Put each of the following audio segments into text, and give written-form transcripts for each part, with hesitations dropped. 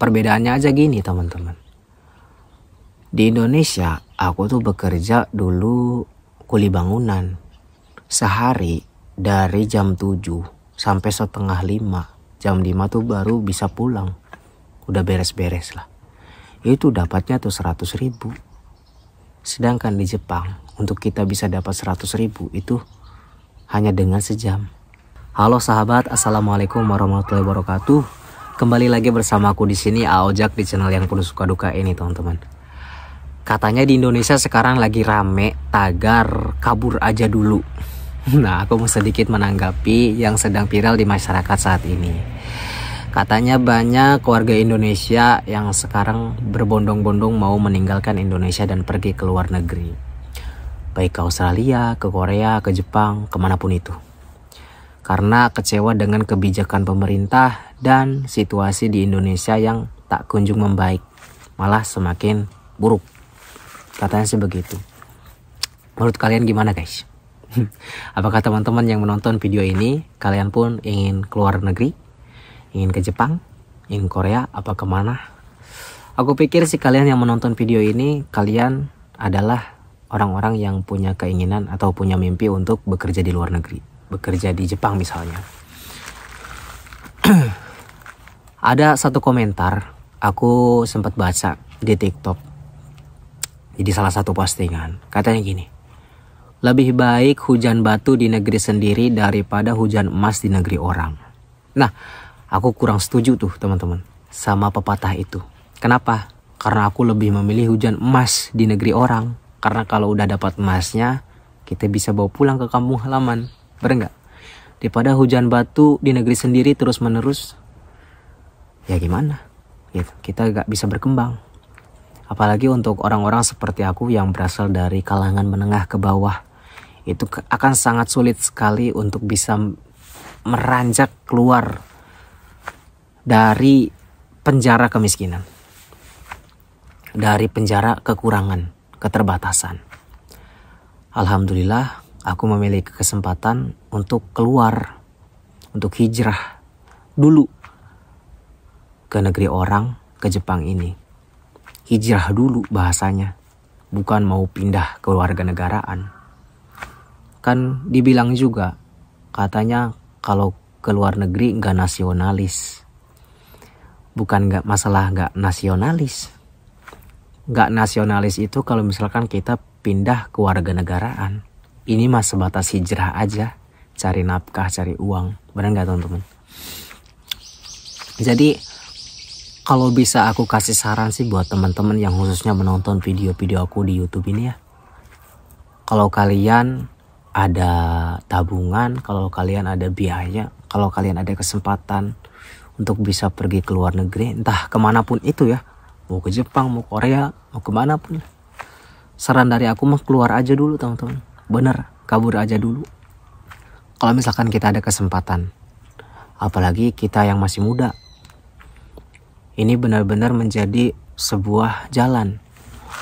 perbedaannya aja gini teman-teman. Di Indonesia aku tuh bekerja dulu kuli bangunan. Sehari dari jam 7 sampai setengah 5. Jam 5 tuh baru bisa pulang. Udah beres-beres lah. Itu dapatnya tuh 100.000. Sedangkan di Jepang untuk kita bisa dapat 100.000 itu hanya dengan sejam. Halo sahabat, assalamualaikum warahmatullahi wabarakatuh. Kembali lagi bersamaku di sini Aojak di channel yang penuh suka duka ini teman-teman. Katanya di Indonesia sekarang lagi rame tagar kabur aja dulu. Nah, aku mau sedikit menanggapi yang sedang viral di masyarakat saat ini. Katanya banyak warga Indonesia yang sekarang berbondong-bondong mau meninggalkan Indonesia dan pergi ke luar negeri. Baik ke Australia, ke Korea, ke Jepang, kemanapun itu. Karena kecewa dengan kebijakan pemerintah dan situasi di Indonesia yang tak kunjung membaik. Malah semakin buruk. Katanya sih begitu. Menurut kalian gimana guys? Apakah teman-teman yang menonton video ini kalian pun ingin keluar negeri? Ingin ke Jepang? Ingin Korea? Apa kemana? Aku pikir sih kalian yang menonton video ini kalian adalah orang-orang yang punya keinginan atau punya mimpi untuk bekerja di luar negeri. Bekerja di Jepang misalnya. Ada satu komentar aku sempat baca di TikTok. Jadi salah satu postingan katanya gini. Lebih baik hujan batu di negeri sendiri daripada hujan emas di negeri orang. Nah, aku kurang setuju tuh teman-teman sama pepatah itu. Kenapa? Karena aku lebih memilih hujan emas di negeri orang. Karena kalau udah dapat emasnya, kita bisa bawa pulang ke kampung halaman. Bener nggak? Daripada hujan batu di negeri sendiri terus menerus, ya gimana? Gitu. Kita nggak bisa berkembang. Apalagi untuk orang-orang seperti aku yang berasal dari kalangan menengah ke bawah. Itu akan sangat sulit sekali untuk bisa meranjak keluar dari penjara kemiskinan. Dari penjara kekurangan, keterbatasan. Alhamdulillah aku memiliki kesempatan untuk keluar, untuk hijrah dulu ke negeri orang, ke Jepang ini. Hijrah dulu bahasanya, bukan mau pindah ke warga negaraan. Kan dibilang juga katanya kalau ke luar negeri nggak nasionalis. Bukan nggak masalah nggak nasionalis. Nggak nasionalis itu kalau misalkan kita pindah ke warga negaraan. Ini mah sebatas hijrah aja, cari nafkah, cari uang. Benar nggak teman-teman? Jadi kalau bisa aku kasih saran sih buat teman-teman yang khususnya menonton video-video aku di YouTube ini ya. Kalau kalian ada tabungan, kalau kalian ada biaya, kalau kalian ada kesempatan untuk bisa pergi ke luar negeri, entah kemanapun itu ya, mau ke Jepang, mau Korea, mau kemanapun. Saran dari aku mah keluar aja dulu teman-teman, bener, kabur aja dulu. Kalau misalkan kita ada kesempatan, apalagi kita yang masih muda, ini benar-benar menjadi sebuah jalan.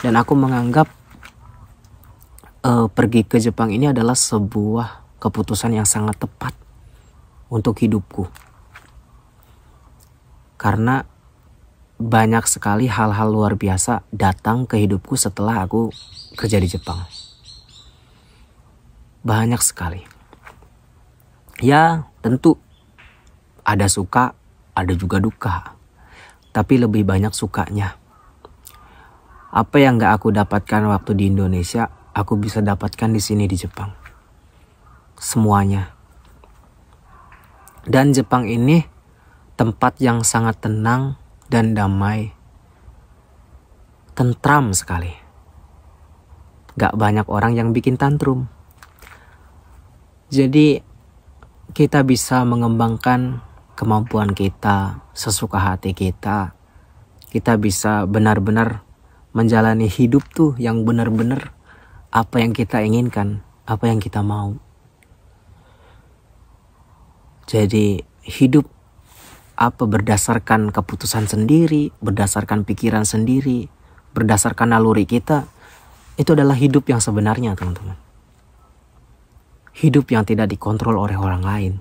Dan aku menganggap pergi ke Jepang ini adalah sebuah keputusan yang sangat tepat untuk hidupku. Karena banyak sekali hal-hal luar biasa datang ke hidupku setelah aku kerja di Jepang. Banyak sekali. Ya tentu ada suka, ada juga duka. Tapi lebih banyak sukanya. Apa yang gak aku dapatkan waktu di Indonesia, aku bisa dapatkan di sini di Jepang. Semuanya. Dan Jepang ini tempat yang sangat tenang dan damai. Tentram sekali. Gak banyak orang yang bikin tantrum. Jadi kita bisa mengembangkan kemampuan kita, sesuka hati kita. Kita bisa benar-benar menjalani hidup tuh yang benar-benar apa yang kita inginkan, apa yang kita mau. Jadi hidup berdasarkan keputusan sendiri, berdasarkan pikiran sendiri, berdasarkan naluri kita, itu adalah hidup yang sebenarnya teman-teman. Hidup yang tidak dikontrol oleh orang lain.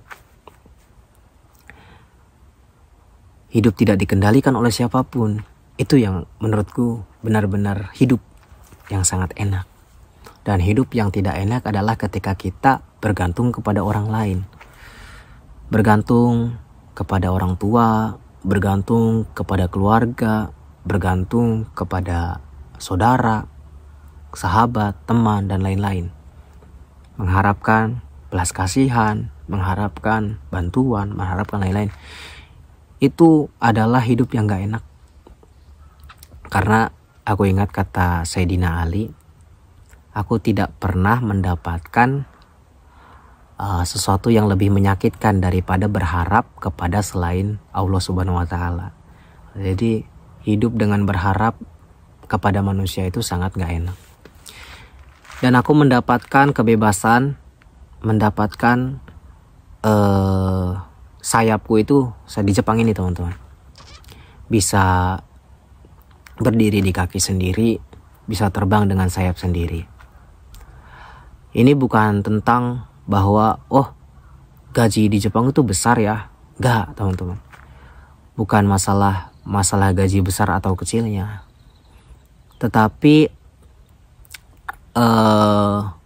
hidup tidak dikendalikan oleh siapapun. Itu yang menurutku benar-benar hidup yang sangat enak. Dan hidup yang tidak enak adalah ketika kita bergantung kepada orang lain. Bergantung kepada orang tua, bergantung kepada keluarga, bergantung kepada saudara, sahabat, teman, dan lain-lain. Mengharapkan belas kasihan, mengharapkan bantuan, mengharapkan lain-lain. Itu adalah hidup yang gak enak. Karena aku ingat kata Sayyidina Ali, aku tidak pernah mendapatkan sesuatu yang lebih menyakitkan daripada berharap kepada selain Allah Subhanahu wa Ta'ala. Jadi hidup dengan berharap kepada manusia itu sangat gak enak. Dan aku mendapatkan kebebasan, mendapatkan sayapku itu di Jepang ini teman-teman. Bisa berdiri di kaki sendiri, bisa terbang dengan sayap sendiri. Ini bukan tentang bahwa gaji di Jepang itu besar ya. Enggak teman-teman. Bukan masalah gaji besar atau kecilnya. Tetapi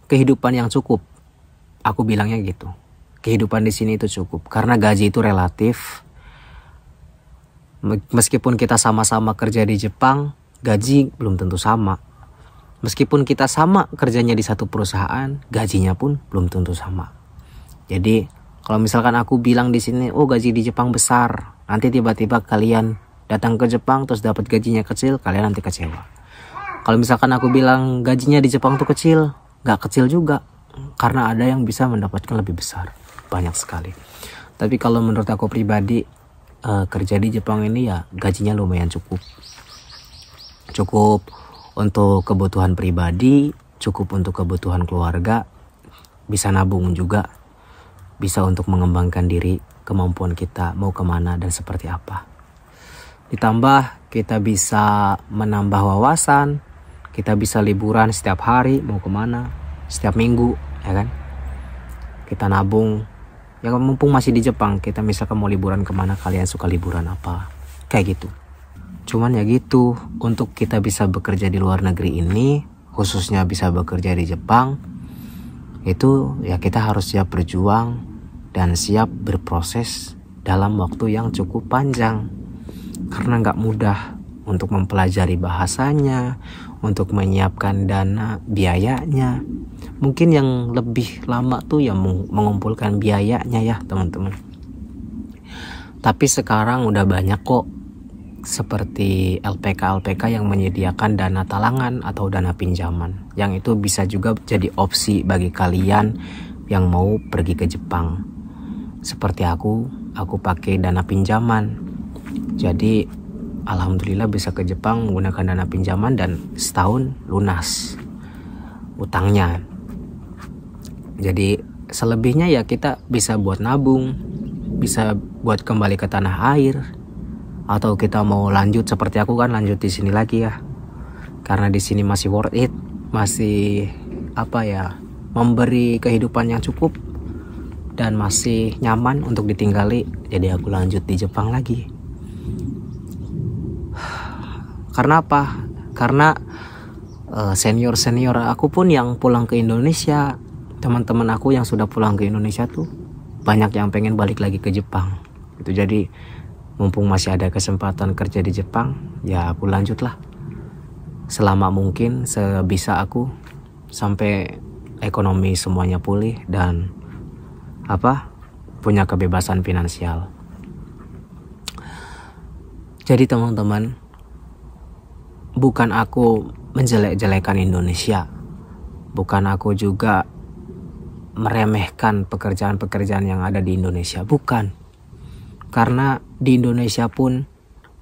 kehidupan yang cukup. Aku bilangnya gitu. Kehidupan di sini itu cukup. Karena gaji itu relatif. Meskipun kita sama-sama kerja di Jepang, gaji belum tentu sama. Meskipun kita sama kerjanya di satu perusahaan, gajinya pun belum tentu sama. Jadi kalau misalkan aku bilang di sini, gaji di Jepang besar, nanti tiba-tiba kalian datang ke Jepang terus dapat gajinya kecil, kalian nanti kecewa. Kalau misalkan aku bilang gajinya di Jepang tuh kecil, nggak kecil juga, karena ada yang bisa mendapatkan lebih besar, banyak sekali. Tapi kalau menurut aku pribadi, kerja di Jepang ini ya gajinya lumayan cukup untuk kebutuhan pribadi, cukup untuk kebutuhan keluarga, bisa nabung juga, bisa untuk mengembangkan diri, kemampuan kita mau kemana dan seperti apa. Ditambah kita bisa menambah wawasan, kita bisa liburan setiap hari mau kemana, setiap minggu, ya kan. Kita nabung, ya mumpung masih di Jepang, kita misalkan mau liburan kemana, kalian suka liburan apa, kayak gitu. Cuman ya gitu, untuk kita bisa bekerja di luar negeri ini, khususnya bisa bekerja di Jepang, itu ya kita harus siap berjuang dan siap berproses dalam waktu yang cukup panjang. Karena gak mudah untuk mempelajari bahasanya, untuk menyiapkan dana biayanya. Mungkin yang lebih lama tuh ya mengumpulkan biayanya ya teman-teman. Tapi sekarang udah banyak kok seperti LPK yang menyediakan dana talangan atau dana pinjaman, yang itu bisa juga jadi opsi bagi kalian yang mau pergi ke Jepang. Seperti aku pakai dana pinjaman, jadi alhamdulillah bisa ke Jepang menggunakan dana pinjaman dan setahun lunas utangnya. Jadi selebihnya ya kita bisa buat nabung, bisa buat kembali ke tanah air. Atau kita mau lanjut seperti aku kan, lanjut di sini lagi ya. Karena di sini masih worth it, masih memberi kehidupan yang cukup dan masih nyaman untuk ditinggali. Jadi aku lanjut di Jepang lagi. Karena apa? Karena senior aku pun yang pulang ke Indonesia, teman-teman aku yang sudah pulang ke Indonesia tuh banyak yang pengen balik lagi ke Jepang. Itu jadi mumpung masih ada kesempatan kerja di Jepang, ya aku lanjutlah selama mungkin sebisa aku sampai ekonomi semuanya pulih dan punya kebebasan finansial. Jadi teman-teman, bukan aku menjelek-jelekan Indonesia, bukan aku juga meremehkan pekerjaan-pekerjaan yang ada di Indonesia, bukan. Karena di Indonesia pun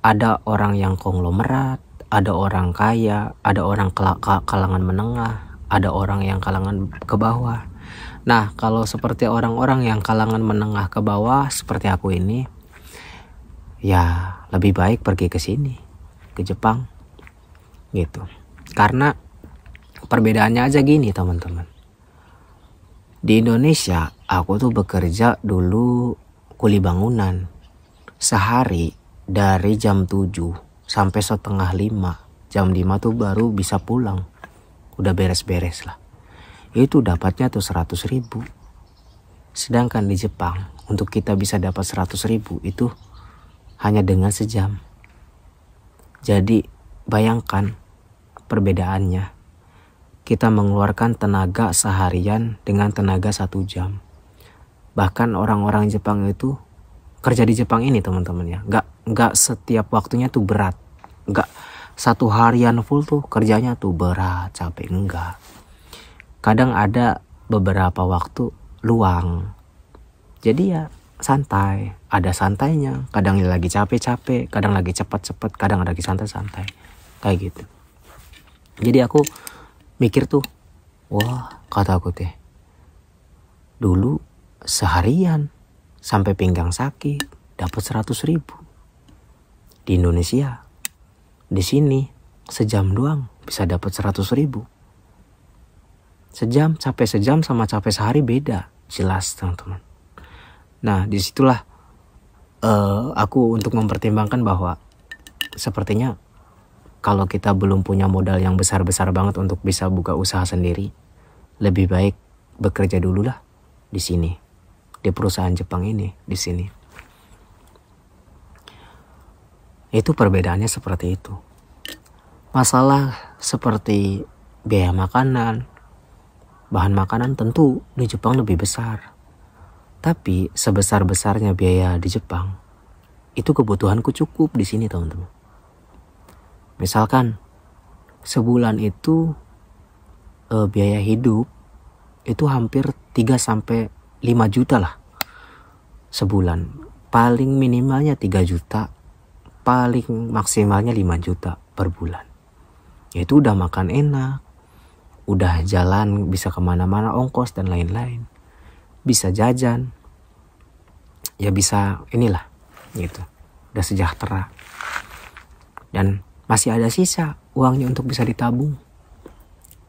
ada orang yang konglomerat, ada orang kaya, ada orang kalangan menengah, ada orang yang kalangan ke bawah. Nah, kalau seperti orang-orang yang kalangan menengah ke bawah seperti aku ini, ya lebih baik pergi ke sini, ke Jepang, gitu. Karena perbedaannya aja gini teman-teman. Di Indonesia, aku tuh bekerja dulu kuli bangunan. Sehari dari jam 7 sampai setengah 5. Jam 5 tuh baru bisa pulang. Udah beres-beres lah. Itu dapatnya tuh 100.000. Sedangkan di Jepang untuk kita bisa dapat 100.000 itu hanya dengan sejam. Jadi bayangkan perbedaannya. Kita mengeluarkan tenaga seharian dengan tenaga 1 jam. Bahkan orang-orang Jepang itu kerja di Jepang ini teman-teman ya, nggak setiap waktunya tuh berat, nggak satu harian full tuh kerjanya tuh berat capek, enggak. Kadang ada beberapa waktu luang, jadi ya santai, ada santainya. Kadang lagi capek-capek, kadang lagi cepat-cepat, kadang lagi santai-santai kayak gitu. Jadi aku mikir tuh, wah kata aku teh, dulu seharian sampai pinggang sakit dapat 100.000 di Indonesia. Di sini sejam doang bisa dapat 100.000. Sejam, capek sejam sama capek sehari beda, jelas teman-teman. Nah disitulah aku untuk mempertimbangkan bahwa sepertinya kalau kita belum punya modal yang besar-besar banget untuk bisa buka usaha sendiri, lebih baik bekerja dulu lah di sini, di perusahaan Jepang ini, di sini. Itu perbedaannya seperti itu. Masalah seperti biaya makanan, bahan makanan tentu di Jepang lebih besar. Tapi sebesar-besarnya biaya di Jepang, itu kebutuhanku cukup di sini teman-teman. Misalkan sebulan itu biaya hidup itu hampir 3 sampai 5 juta lah sebulan. Paling minimalnya 3 juta, paling maksimalnya 5 juta per bulan. Itu udah makan enak, udah jalan bisa kemana-mana, ongkos dan lain-lain, bisa jajan, ya bisa inilah gitu, udah sejahtera. Dan masih ada sisa uangnya untuk bisa ditabung.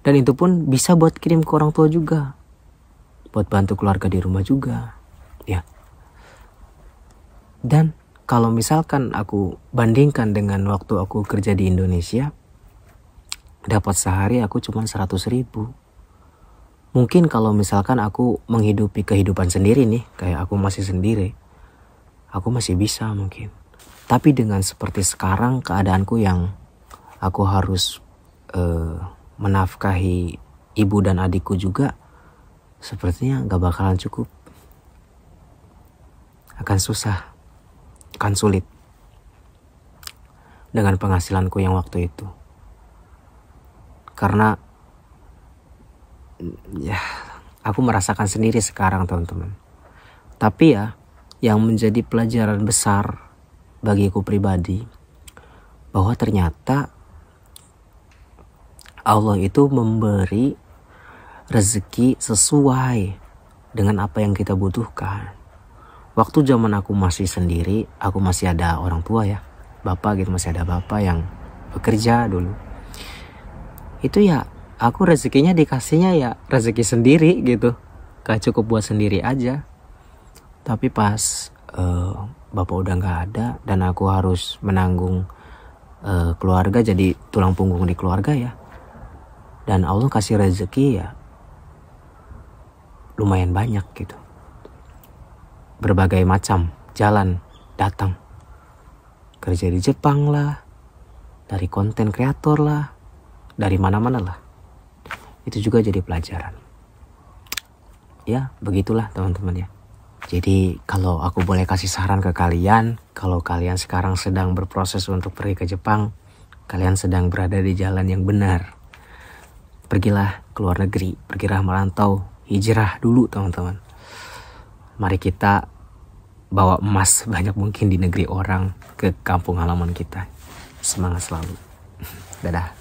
Dan itu pun bisa buat kirim ke orang tua juga, buat bantu keluarga di rumah juga ya. Dan kalau misalkan aku bandingkan dengan waktu aku kerja di Indonesia, dapat sehari aku cuma 100.000. Mungkin kalau misalkan aku menghidupi kehidupan sendiri nih, kayak aku masih sendiri, aku masih bisa mungkin. Tapi dengan seperti sekarang keadaanku yang aku harus menafkahi ibu dan adikku juga, sepertinya gak bakalan cukup. Akan susah, akan sulit dengan penghasilanku yang waktu itu. Karena ya aku merasakan sendiri sekarang teman-teman. Tapi ya yang menjadi pelajaran besar bagiku pribadi, bahwa ternyata Allah itu memberi rezeki sesuai dengan apa yang kita butuhkan. Waktu zaman aku masih sendiri, aku masih ada orang tua ya, bapak gitu, masih ada bapak yang bekerja dulu. Itu ya aku rezekinya dikasihnya ya rezeki sendiri gitu, gak cukup buat sendiri aja. Tapi pas bapak udah gak ada dan aku harus menanggung keluarga, jadi tulang punggung di keluarga ya, dan Allah kasih rezeki ya lumayan banyak gitu. Berbagai macam jalan datang. Kerja di Jepang lah, dari konten kreator lah, dari mana-mana lah. Itu juga jadi pelajaran. Ya begitulah teman-teman ya. Jadi kalau aku boleh kasih saran ke kalian, kalau kalian sekarang sedang berproses untuk pergi ke Jepang, kalian sedang berada di jalan yang benar. Pergilah ke luar negeri, pergilah merantau, hijrah dulu teman-teman. Mari kita bawa emas banyak mungkin di negeri orang ke kampung halaman kita. Semangat selalu. Dadah.